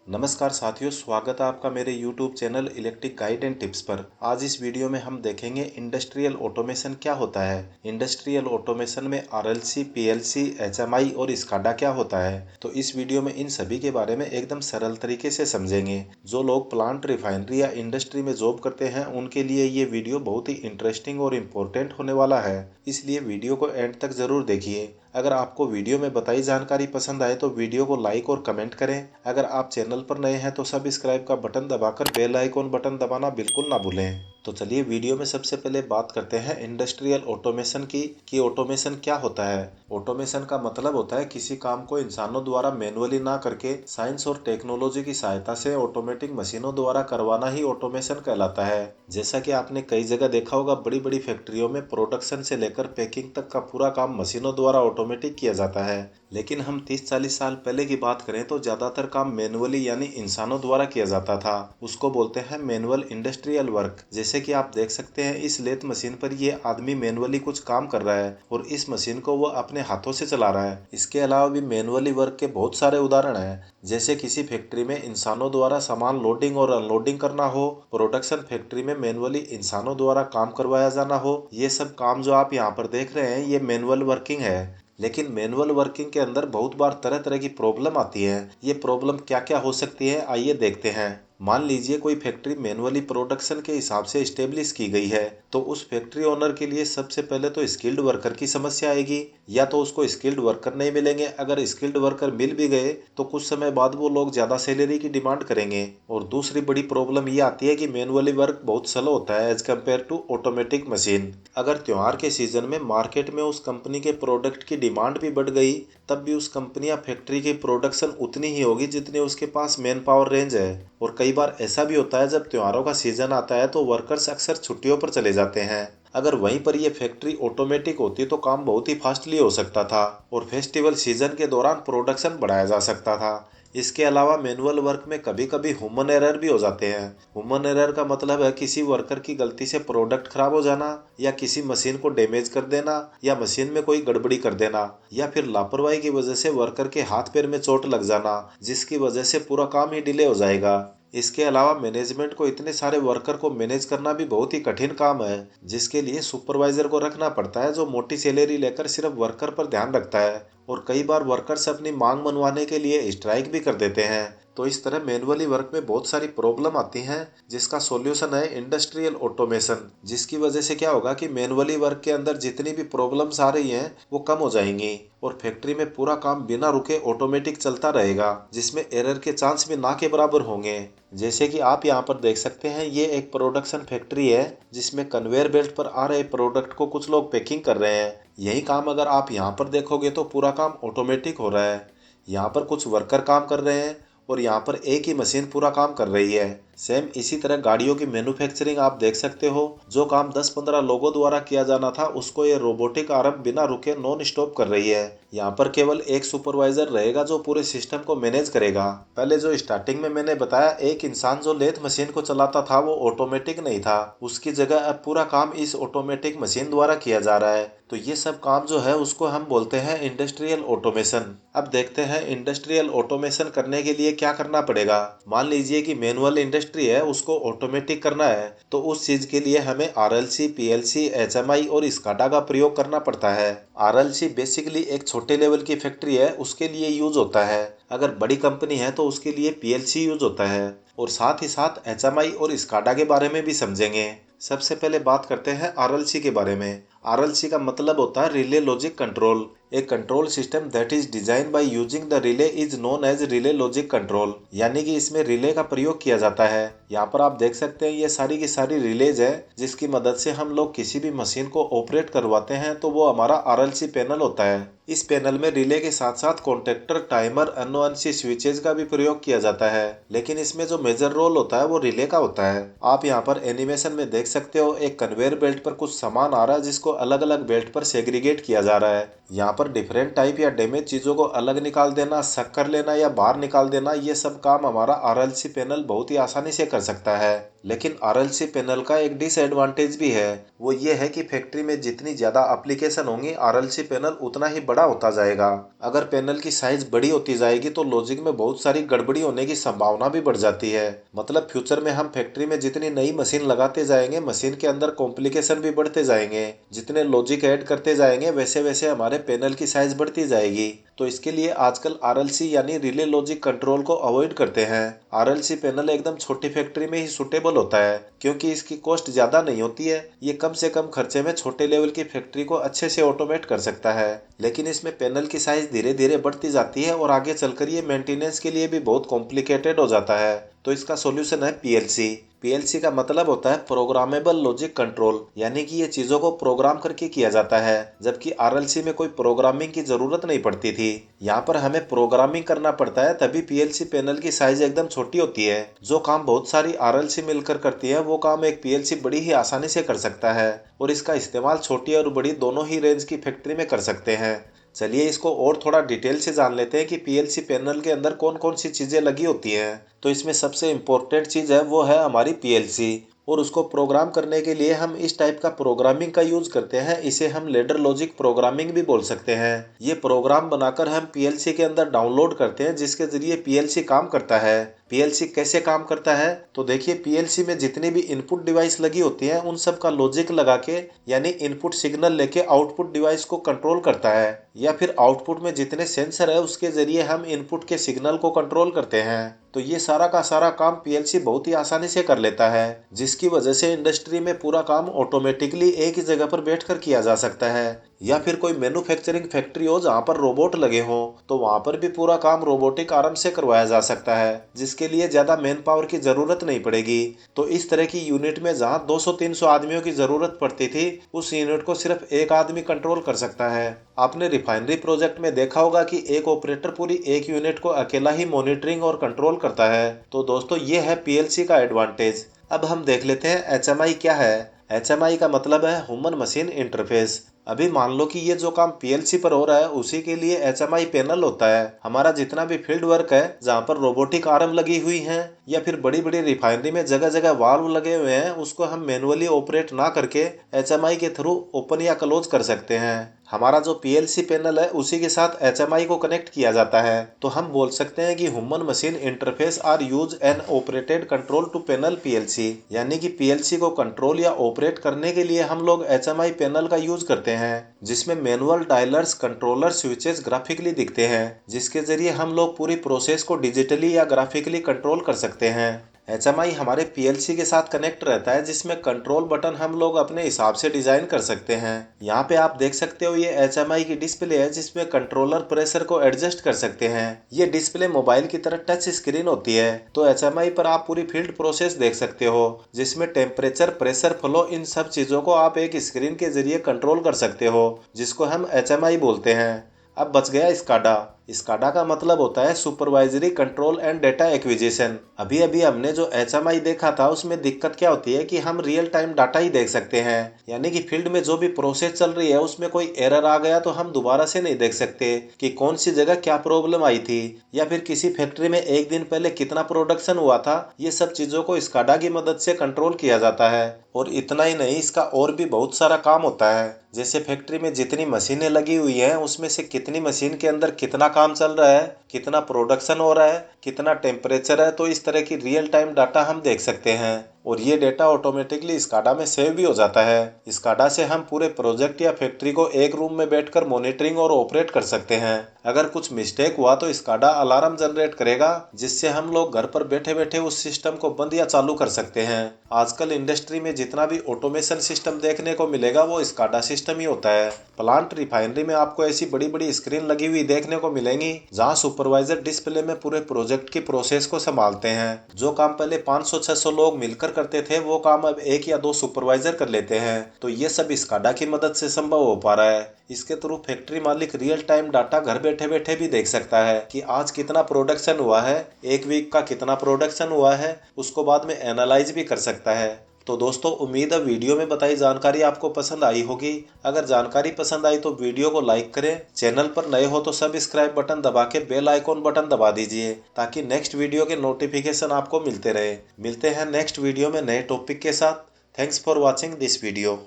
नमस्कार साथियों, स्वागत है आपका मेरे YouTube channel electric guide and tips पर। आज इस वीडियो में हम देखेंगे इंडस्ट्रियल ऑटोमेशन क्या होता है। इंडस्ट्रियल ऑटोमेशन में RLC, PLC, HMI और स्काडा क्या होता है। तो इस वीडियो में इन सभी के बारे में एकदम सरल तरीके से समझेंगे। जो लोग प्लांट, रिफाइनरी या इंडस्ट्री में जॉब करते हैं उनके लिए ये वीडियो बहुत ही इंटरेस्टिंग और इम्पोर्टेंट होने वाला है, इसलिए वीडियो को एंड तक जरूर देखिए। अगर आपको वीडियो में बताई जानकारी पसंद आए तो वीडियो को लाइक और कमेंट करें। अगर आप चैनल पर नए हैं तो सब्सक्राइब का बटन दबाकर बेल आइकॉन बटन दबाना बिल्कुल ना भूलें। तो चलिए वीडियो में सबसे पहले बात करते हैं इंडस्ट्रियल ऑटोमेशन की कि ऑटोमेशन क्या होता है। ऑटोमेशन का मतलब होता है किसी काम को इंसानों द्वारा मैनुअली ना करके साइंस और टेक्नोलॉजी की सहायता से ऑटोमेटिक मशीनों द्वारा करवाना ही ऑटोमेशन कहलाता है। जैसा कि आपने कई जगह देखा होगा, बड़ी बड़ी फैक्ट्रियों में प्रोडक्शन से लेकर पैकिंग तक का पूरा काम मशीनों द्वारा ऑटोमेटिक किया जाता है। लेकिन हम 30-40 साल पहले की बात करें तो ज्यादातर काम मैनुअली यानी इंसानों द्वारा किया जाता था। उसको बोलते हैं मैनुअल इंडस्ट्रियल वर्क। जैसे कि आप देख सकते हैं, इस लेथ मशीन पर ये आदमी मैनुअली कुछ काम कर रहा है और इस मशीन को वो अपने हाथों से चला रहा है। इसके अलावा भी मैनुअली वर्क के बहुत सारे उदाहरण हैं। जैसे किसी फैक्ट्री में इंसानों द्वारा सामान लोडिंग और अनलोडिंग करना हो, प्रोडक्शन फैक्ट्री में मैनुअली इंसानों द्वारा काम करवाया जाना हो, ये सब काम जो आप यहाँ पर देख रहे हैं ये मैनुअल वर्किंग है। लेकिन मैनुअल वर्किंग के अंदर बहुत बार तरह तरह की प्रॉब्लम आती है। ये प्रॉब्लम क्या क्या हो सकती है, आइए देखते हैं। मान लीजिए कोई फैक्ट्री मैनुअली प्रोडक्शन के हिसाब से स्टेब्लिश की गई है, तो उस फैक्ट्री ओनर के लिए सबसे पहले तो स्किल्ड वर्कर की समस्या आएगी। या तो उसको स्किल्ड वर्कर नहीं मिलेंगे, अगर स्किल्ड वर्कर मिल भी गए तो कुछ समय बाद वो लोग ज्यादा सैलरी की डिमांड करेंगे। और दूसरी बड़ी प्रॉब्लम ये आती है कि मैनुअली वर्क बहुत स्लो होता है as compare to automatic machine. अगर त्योहार के सीजन में मार्केट में उस कंपनी के प्रोडक्ट की डिमांड भी बढ़ गई, तब भी उस कंपनी या फैक्ट्री की प्रोडक्शन उतनी ही होगी जितनी उसके पास मैन पावर रेंज है। और कई बार ऐसा भी होता है, जब त्योहारों का सीजन आता है तो वर्कर्स अक्सर छुट्टियों पर चले जाते हैं। अगर वहीं पर यह फैक्ट्री ऑटोमेटिक होती तो काम बहुत ही फास्टली हो सकता था और फेस्टिवल सीजन के दौरान प्रोडक्शन बढ़ाया जा सकता था। इसके अलावा मैनुअल वर्क में कभी कभी ह्यूमन एरर भी हो जाते हैं। ह्यूमन एरर का मतलब है किसी वर्कर की गलती से प्रोडक्ट खराब हो जाना, या किसी मशीन को डैमेज कर देना, या मशीन में कोई गड़बड़ी कर देना, या फिर लापरवाही की वजह से वर्कर के हाथ पैर में चोट लग जाना, जिसकी वजह से पूरा काम ही डिले हो जाएगा। इसके अलावा मैनेजमेंट को इतने सारे वर्कर को मैनेज करना भी बहुत ही कठिन काम है, जिसके लिए सुपरवाइजर को रखना पड़ता है जो मोटी सैलरी लेकर सिर्फ वर्कर पर ध्यान रखता है। और कई बार वर्कर्स अपनी मांग मनवाने के लिए स्ट्राइक भी कर देते हैं। तो इस तरह मैनुअली वर्क में बहुत सारी प्रॉब्लम आती हैं, जिसका सॉल्यूशन है इंडस्ट्रियल ऑटोमेशन। जिसकी वजह से क्या होगा कि मैनुअली वर्क के अंदर जितनी भी प्रॉब्लम्स आ रही हैं वो कम हो जाएंगी और फैक्ट्री में पूरा काम बिना रुके ऑटोमेटिक चलता रहेगा, जिसमें एरर के चांस भी ना के बराबर होंगे। जैसे कि आप यहाँ पर देख सकते हैं, ये एक प्रोडक्शन फैक्ट्री है जिसमें कन्वेयर बेल्ट पर आ रहे प्रोडक्ट को कुछ लोग पैकिंग कर रहे हैं। यही काम अगर आप यहाँ पर देखोगे तो पूरा काम ऑटोमेटिक हो रहा है। यहाँ पर कुछ वर्कर काम कर रहे हैं और यहाँ पर एक ही मशीन पूरा काम कर रही है। सेम इसी तरह गाड़ियों की मैन्युफैक्चरिंग आप देख सकते हो, जो काम 10-15 लोगों द्वारा किया जाना था उसको ये रोबोटिक आर्म बिना रुके नॉन स्टॉप कर रही है। यहाँ पर केवल एक सुपरवाइजर रहेगा जो पूरे सिस्टम को मैनेज करेगा। पहले जो स्टार्टिंग में मैंने बताया, एक इंसान जो लेथ मशीन को चलाता था वो ऑटोमेटिक नहीं था, उसकी जगह अब पूरा काम इस ऑटोमेटिक मशीन द्वारा किया जा रहा है। तो ये सब काम जो है उसको हम बोलते हैं इंडस्ट्रियल ऑटोमेशन। अब देखते हैं इंडस्ट्रियल ऑटोमेशन करने के लिए क्या करना पड़ेगा। मान लीजिए कि मैनुअल इंडस्ट्री है, उसको ऑटोमेटिक करना है, तो उस चीज के लिए हमें RLC, PLC, HMI और स्काडा का प्रयोग करना पड़ता है। RLC बेसिकली एक छोटे लेवल की फैक्ट्री है, उसके लिए यूज होता है। अगर बड़ी कंपनी है तो उसके लिए PLC यूज होता है। और साथ ही साथ HMI और स्काडा के बारे में भी समझेंगे। सबसे पहले बात करते हैं RLC के बारे में। RLC का मतलब होता है रिले लॉजिक कंट्रोल। एक control system that is design by using the relay is known as relay logic control, यानी कि इसमें रिले का प्रयोग किया जाता है। यहाँ पर आप देख सकते हैं ये सारी की सारी रिलेज है, जिसकी मदद से हम लोग किसी भी मशीन को ऑपरेट करवाते हैं, तो वो हमारा RLC पैनल होता है। इस पैनल में रिले के साथ साथ कॉन्टेक्टर, टाइमर, अनुअंशी स्विचेज का भी प्रयोग किया जाता है, लेकिन इसमें जो मेजर रोल होता है वो रिले का होता है। आप यहाँ पर एनिमेशन में देख सकते हो, एक कन्वेयर बेल्ट पर कुछ सामान आ रहा है जिसको अलग अलग बेल्ट पर सेग्रीगेट किया जा रहा है। यहाँ पर डिफरेंट टाइप या डैमेज चीज़ों को अलग निकाल देना, शक कर लेना या बाहर निकाल देना, ये सब काम हमारा आरएलसी पैनल बहुत ही आसानी से कर सकता है। लेकिन आरएलसी पैनल का एक डिसएडवांटेज भी है, वो ये है कि फैक्ट्री में जितनी ज़्यादा एप्लीकेशन होंगी आरएलसी पैनल उतना ही बड़ा होता जाएगा। अगर पैनल की साइज बड़ी होती जाएगी तो लॉजिक में बहुत सारी गड़बड़ी होने की संभावना भी बढ़ जाती है। मतलब फ्यूचर में हम फैक्ट्री में जितनी नई मशीन लगाते जाएंगे, मशीन के अंदर कॉम्प्लिकेशन भी बढ़ते जाएंगे। जितने लॉजिक ऐड करते जाएंगे वैसे वैसे हमारे पैनल की साइज बढ़ती जाएगी। तो इसके लिए आजकल आरएलसी यानी रिले लॉजिक कंट्रोल को अवॉइड करते हैं। आरएलसी पैनल एकदम छोटी फैक्ट्री में ही सुटेबल होता है, क्योंकि इसकी कॉस्ट ज्यादा नहीं होती है। ये कम से कम खर्चे में छोटे लेवल की फैक्ट्री को अच्छे से ऑटोमेट कर सकता है। लेकिन इसमें पैनल की साइज धीरे धीरे बढ़ती जाती है और आगे चलकर ये मेंटेनेंस के लिए भी बहुत कॉम्प्लिकेटेड हो जाता है। तो इसका सॉल्यूशन है पीएलसी। पीएलसी का मतलब होता है प्रोग्रामेबल लॉजिक कंट्रोल, यानी कि ये चीजों को प्रोग्राम करके किया जाता है, जबकि आरएलसी में कोई प्रोग्रामिंग की जरूरत नहीं पड़ती थी। यहाँ पर हमें प्रोग्रामिंग करना पड़ता है, तभी पीएलसी पैनल की साइज एकदम छोटी होती है। जो काम बहुत सारी आरएलसी मिलकर करती है वो काम एक पीएलसी बड़ी ही आसानी से कर सकता है, और इसका इस्तेमाल छोटी और बड़ी दोनों ही रेंज की फैक्ट्री में कर सकते हैं। चलिए इसको और थोड़ा डिटेल से जान लेते हैं कि पीएलसी पैनल के अंदर कौन कौन सी चीजें लगी होती हैं। तो इसमें सबसे इम्पोर्टेंट चीज है वो है हमारी पीएलसी, और उसको प्रोग्राम करने के लिए हम इस टाइप का प्रोग्रामिंग का यूज करते हैं। इसे हम लेडर लॉजिक प्रोग्रामिंग भी बोल सकते हैं। ये प्रोग्राम बनाकर हम पीएलसी के अंदर डाउनलोड करते हैं, जिसके जरिए पीएलसी काम करता है। पीएलसी कैसे काम करता है, तो देखिए पीएलसी में जितनी भी इनपुट डिवाइस लगी होती हैं उन सब का लॉजिक लगा के, यानी इनपुट सिग्नल लेके आउटपुट डिवाइस को कंट्रोल करता है, या फिर आउटपुट में जितने सेंसर है उसके जरिए हम इनपुट के सिग्नल को कंट्रोल करते हैं। तो ये सारा का सारा काम पीएलसी बहुत ही आसानी से कर लेता है, जिसकी वजह से इंडस्ट्री में पूरा काम ऑटोमेटिकली एक ही जगह पर बैठकर किया जा सकता है। या फिर कोई मैन्युफैक्चरिंग फैक्ट्री हो जहाँ पर रोबोट लगे हों, तो वहाँ पर भी पूरा काम रोबोटिक आराम से करवाया जा सकता है, जिसके लिए ज्यादा मैन पावर की जरूरत नहीं पड़ेगी। तो इस तरह की यूनिट में जहाँ 200-300 आदमियों की जरूरत पड़ती थी, उस यूनिट को सिर्फ एक आदमी कंट्रोल कर सकता है। आपने रिफाइनरी प्रोजेक्ट में देखा होगा कि एक ऑपरेटर पूरी एक यूनिट को अकेला ही मॉनिटरिंग और कंट्रोल करता है। तो दोस्तों ये है पीएलसी का एडवांटेज। अब हम देख लेते हैं एचएमआई क्या है। एचएमआई का मतलब है ह्यूमन मशीन इंटरफेस। अभी मान लो कि ये जो काम पीएलसी पर हो रहा है उसी के लिए एचएमआई पैनल होता है। हमारा जितना भी फील्ड वर्क है जहाँ पर रोबोटिक आर्म लगी हुई हैं, या फिर बड़ी बड़ी रिफाइनरी में जगह जगह वाल्व लगे हुए हैं, उसको हम मैनुअली ऑपरेट ना करके एचएमआई के थ्रू ओपन या क्लोज कर सकते हैं। हमारा जो पीएलसी पैनल है उसी के साथ एचएमआई को कनेक्ट किया जाता है। तो हम बोल सकते हैं कि human machine interface are use an operated control to panel PLC, यानी कि पीएलसी को कंट्रोल या ऑपरेट करने के लिए हम लोग एचएमआई पैनल का यूज करते हैं, जिसमें मैनुअल डायलर्स, कंट्रोलर, स्विचेस ग्राफिकली दिखते हैं, जिसके जरिए हम लोग पूरी प्रोसेस को डिजिटली या ग्राफिकली कंट्रोल कर सकते हैं। एचएमआई हमारे पीएलसी के साथ कनेक्ट रहता है, जिसमें कंट्रोल बटन हम लोग अपने हिसाब से डिजाइन कर सकते हैं। यहाँ पे आप देख सकते हो ये एचएमआई की डिस्प्ले है, जिसमें कंट्रोलर प्रेशर को एडजस्ट कर सकते हैं। ये डिस्प्ले मोबाइल की तरह टच स्क्रीन होती है। तो एचएमआई पर आप पूरी फील्ड प्रोसेस देख सकते हो, जिसमें टेम्परेचर, प्रेशर फ्लो, इन सब चीजों को आप एक स्क्रीन के जरिए कंट्रोल कर सकते हो, जिसको हम एचएमआई बोलते हैं। अब बच गया स्काडा। स्काडा का मतलब होता है supervisory control and data acquisition. अभी अभी हमने जो एचएमआई देखा था उसमें दिक्कत क्या होती है कि हम रियल टाइम डाटा ही देख सकते हैं, यानी कि फील्ड में जो भी प्रोसेस चल रही है उसमें कोई एरर आ गया तो हम दोबारा से नहीं देख सकते कि कौन सी जगह क्या प्रॉब्लम आई थी, या फिर किसी फैक्ट्री में एक दिन पहले कितना प्रोडक्शन हुआ था। ये सब चीजों को स्काडा की मदद से कंट्रोल किया जाता है। और इतना ही नहीं, इसका और भी बहुत सारा काम होता है, जैसे फैक्ट्री में जितनी मशीनें लगी हुई हैं उसमें से कितनी मशीन के अंदर कितना काम चल रहा है, कितना प्रोडक्शन हो रहा है, कितना टेम्परेचर है। तो इस तरह की रियल टाइम डाटा हम देख सकते हैं, और ये डेटा ऑटोमेटिकली स्काडा में सेव भी हो जाता है। स्काडा से हम पूरे प्रोजेक्ट या फैक्ट्री को एक रूम में बैठकर मॉनिटरिंग और ऑपरेट कर सकते हैं। अगर कुछ मिस्टेक हुआ तो स्काडा अलार्म जनरेट करेगा, जिससे हम लोग घर पर बैठे बैठे उस सिस्टम को बंद या चालू कर सकते हैं। आजकल इंडस्ट्री में जितना भी ऑटोमेशन सिस्टम देखने को मिलेगा वो स्काडा सिस्टम ही होता है। प्लांट, रिफाइनरी में आपको ऐसी बड़ी बड़ी स्क्रीन लगी हुई देखने को मिलेंगी, जहाँ सुपरवाइजर डिस्प्ले में पूरे प्रोजेक्ट की प्रोसेस को संभालते हैं। जो काम पहले 500-600 लोग मिलकर करते थे वो काम अब 1 या 2 सुपरवाइजर कर लेते हैं। तो ये सब स्काडा की मदद से संभव हो पा रहा है। इसके थ्रू फैक्ट्री मालिक रियल टाइम डाटा घर बैठे बैठे भी देख सकता है कि आज कितना प्रोडक्शन हुआ है, एक वीक का कितना प्रोडक्शन हुआ है, उसको बाद में एनालाइज भी कर सकता है। तो दोस्तों उम्मीद है वीडियो में बताई जानकारी आपको पसंद आई होगी। अगर जानकारी पसंद आई तो वीडियो को लाइक करें, चैनल पर नए हो तो सब्सक्राइब बटन दबा के बेल आइकॉन बटन दबा दीजिए ताकि नेक्स्ट वीडियो के नोटिफिकेशन आपको मिलते रहे। मिलते हैं नेक्स्ट वीडियो में नए टॉपिक के साथ। Thanks for watching this video.